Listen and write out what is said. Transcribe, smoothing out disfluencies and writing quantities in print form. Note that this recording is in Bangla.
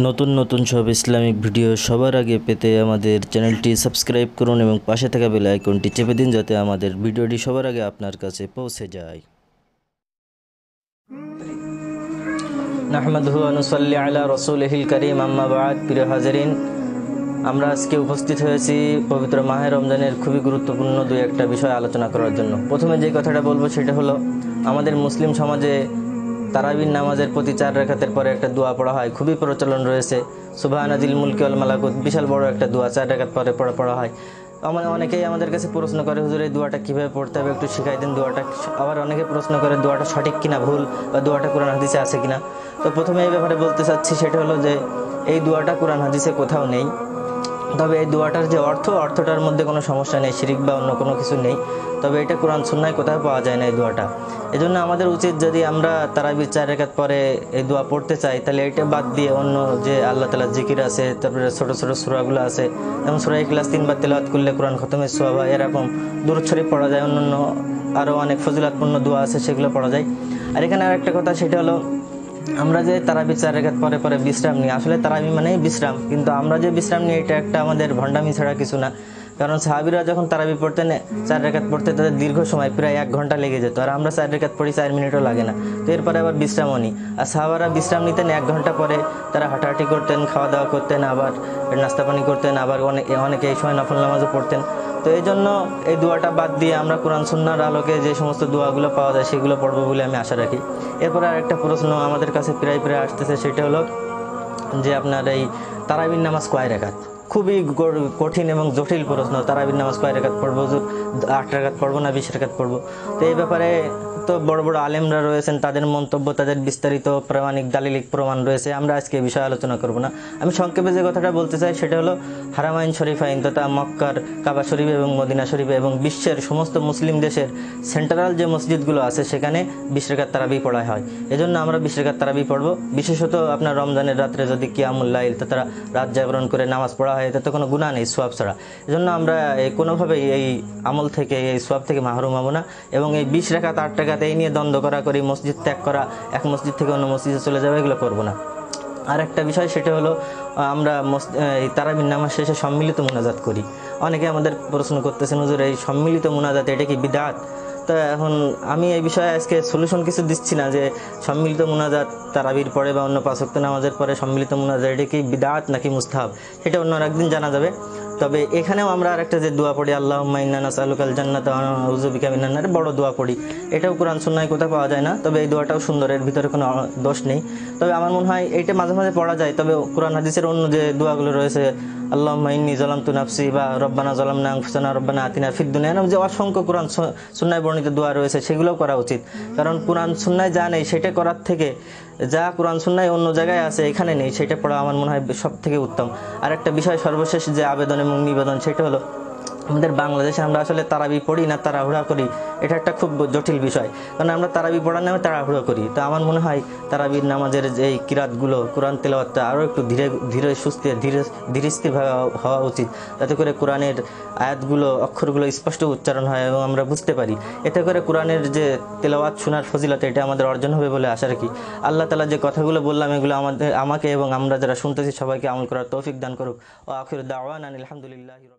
নতুন নতুন সব ইসলামিক ভিডিও সবার আগে পেতে আমাদের চ্যানেলটি সাবস্ক্রাইব করুন এবং পাশে থাকা বেল আইকনটি চেপে দিন যাতে আমাদের ভিডিওটি সবার আগে আপনার কাছে পৌঁছে যায়। নাহমাদুহু ওয়া নুসাল্লি আলা রাসূলিহিল কারীম, আম্মা বা'দ। প্রিয় হাজিরিন, আমরা আজকে উপস্থিত হয়েছি পবিত্র মাহে রমজানের খুবই গুরুত্বপূর্ণ দুই একটা বিষয় আলোচনা করার জন্য। প্রথমে যে কথাটা বলবো সেটা হলো, আমাদের মুসলিম সমাজে তারাবির নামাজের প্রতি 4 রাকাতের পরে একটা দোয়া পড়া হয়, খুবই প্রচলন রয়েছে। সুবহানাজিল মুলকি ওয়াল মালাকুত, বিশাল বড় একটা দোয়া 4 রাকাত পরে পড়া হয়। অনেকেই আমাদের কাছে প্রশ্ন করে, হুজুর এই দোয়াটা কীভাবে পড়তে হবে, একটু শিখাই দিন দোয়াটা। আবার অনেকে প্রশ্ন করে দোয়াটা সঠিক কিনা, ভুল, বা দোয়াটা কোরআন হাদিসে আছে কিনা। তো প্রথমে এই ব্যাপারে বলতে চাচ্ছি সেটা হলো যে এই দোয়াটা কোরআন হাদিসে কোথাও নেই। তবে এই দোয়াটার যে অর্থটার মধ্যে কোনো সমস্যা নেই, শিরিক বা অন্য কোনো কিছু নেই। তবে এটা কোরআন সুন্নাহয় কোথাও পাওয়া যায় না এই দোয়াটা। এজন্য আমাদের উচিত, যদি আমরা তারাবির 4 রাকাত পরে এই দোয়া পড়তে চাই, তাহলে এটা বাদ দিয়ে অন্য যে আল্লাহ তাআলার জিকির আছে, তারপরে ছোটো ছোটো সূরাগুলো আছে, যেমন সূরা ইখলাস 3 বার তেলাওয়াত করলে কোরআন খতমের সওয়াব হয়, এরকম দুরূদ শরীফ পড়া যায়, অন্যান্য আরও অনেক ফজিলতপূর্ণ দোয়া আছে, সেগুলো পড়া যায়। আর এখানে আরেকটা কথা, সেটা হলো আমরা যে তারাবি 4 রাকাত পরে বিশ্রাম নিই, আসলে তারাবি মানেই বিশ্রাম, কিন্তু আমরা যে বিশ্রাম নিই এটা একটা আমাদের ভণ্ডামি ছাড়া কিছু না। কারণ সাহাবীরা যখন তারাবি পড়তেন, 4 রাকাত পড়তে তাদের দীর্ঘ সময়, প্রায় 1 ঘন্টা লেগে যেত। আর আমরা 4 রাকাত পড়ি 4 মিনিটও লাগে না। তো এরপরে আবার বিশ্রামও নিই। আর সাহাবারা বিশ্রাম নিতেন 1 ঘন্টা পরে, তারা হাঁটাহাঁটি করতেন, খাওয়া দাওয়া করতেন, আবার নাস্তা পানি করতেন, আবার অনেকে এই সময় নফল নামাজও পড়তেন। তো এই জন্য এই দোয়াটা বাদ দিয়ে আমরা কোরআন সুন্নাহর আলোকে যে সমস্ত দোয়াগুলো পাওয়া যায় সেগুলো পড়বো বলে আমি আশা রাখি। এরপরে আরেকটা প্রশ্ন আমাদের কাছে প্রায় আসতেছে, সেটা হলো যে আপনার এই তারাবির নামাজ কয় রাকাত। খুবই কঠিন এবং জটিল প্রশ্ন। তারাবির নামাজ কয় রাকাত পড়বো, 8 রাকাত পড়বো না 20 রাকাত পড়বো? তো এই ব্যাপারে তো বড় বড় আলেমরা রয়েছেন, তাদের মন্তব্য, তাদের বিস্তারিত প্রামাণিক দালিলিক প্রমাণ রয়েছে। আমরা আজকে এই বিষয়ে আলোচনা করব না। আমি সংক্ষেপে যে কথাটা বলতে চাই সেটা হলো, হারামাইন শরীফাইন তথা মক্কার কাবা শরীফ এবং মদিনা শরীফ এবং বিশ্বের সমস্ত মুসলিম দেশের সেন্ট্রাল যে মসজিদগুলো আছে সেখানে 20 রাকাত তারাবি পড়া হয়। এজন্য আমরা 20 রাকাত তারাবি পড়বো। বিশেষত আপনার রমজানের রাত্রে যদি কিয়ামুল লাইল তথা রাত জাগরণ করে নামাজ পড়া হয়, এতে তো কোনো গুনাহ নেই, সওয়াব ছাড়া। এজন্য আমরা কোনোভাবেই এই আমল থেকে, এই সওয়াব থেকে মাহরুম হব না। এবং এই 20 রাকাত 8 রাকাত এই নিয়ে দ্বন্দ্ব করি, মসজিদ ত্যাগ করা, এক মসজিদ থেকে অন্য মসজিদে চলে যাবে, এগুলো করবো না। আর একটা বিষয়, সেটা হলো আমরা এই তারাবির নামাজ শেষে সম্মিলিত মুনাজাত করি। অনেকে আমাদের প্রশ্ন করতেছেন, হুজুর এই সম্মিলিত মুনাজাত এটা কি বিদআত? তো এখন আমি এই বিষয়ে আজকে সলিউশন কিছু দিচ্ছি না যে সম্মিলিত মুনাজাত তারাবির পরে বা অন্য 5 ওয়াক্ত নামাজের পরে সম্মিলিত মুনাজাত এটা কি বিদআত নাকি মুস্তাহাব, সেটা অন্য একদিন জানা যাবে। তবে এখানেও আমরা আরেকটা যে দোয়া পড়ি, আল্লাহুম্মা ইন্না নাসআলুকাল জান্নাতা ওয়া নাউযু বিকা মিনান নার, বড় দোয়া পড়ি। এটাও কোরআন সুন্নাহয় কোথাও পাওয়া যায় না, তবে এই দোয়াটাও সুন্দর, এর ভিতরে কোনো দোষ নেই। তবে আমার মনে হয় এইটা মাঝে মাঝে পড়া যায়। তবে কোরআন হাদিসের অন্য যে দোয়াগুলো রয়েছে, আল্লাহুম্মা ইন্নী যালামতু নাফসি বা রব্বানা যালামনা আনফুসানা রব্বানা আতিনা ফিদ দুনিয়া, যে অসংখ্য কোরআন সুন্নাহয় বর্ণিত দোয়া রয়েছে সেগুলোও করা উচিত। কারণ কোরআন সুন্নাহয় যা নেই সেটা করার থেকে যা কোরআন সুন্নাহয় অন্য জায়গায় আছে এখানে নেই, সেটা পড়া আমার মনে হয় সব থেকে উত্তম। আর একটা বিষয় সর্বশেষ যে আবেদন এবং নিবেদন, সেটা হলো আমাদের বাংলাদেশে আমরা আসলে তারাবি পড়ি না তাড়াহুড়া করি, এটা একটা খুব জটিল বিষয়। কারণ আমরা তারাবি পড়ার নামে তাড়াহুড়ো করি। তো আমার মনে হয় তারাবির নামাজের যে এই কিরাতগুলো, কোরআন তেলাওয়াতটা আরও একটু ধীরে সুস্থে ধীরে স্থিরভাবে হওয়া উচিত, যাতে করে কোরআনের আয়াতগুলো, অক্ষরগুলো স্পষ্ট উচ্চারণ হয় এবং আমরা বুঝতে পারি। এতে করে কোরআনের যে তেলাওয়াত শোনার ফজিলত, এটা আমাদের অর্জন হবে বলে আশা রাখি। আল্লাহ তাআলা যে কথাগুলো বললাম এগুলো আমাকে এবং আমরা যারা শুনতেছি সবাইকে আমল করার তৌফিক দান করুক। ওয়া আখিরু দাওয়ানা আলহামদুলিল্লাহি।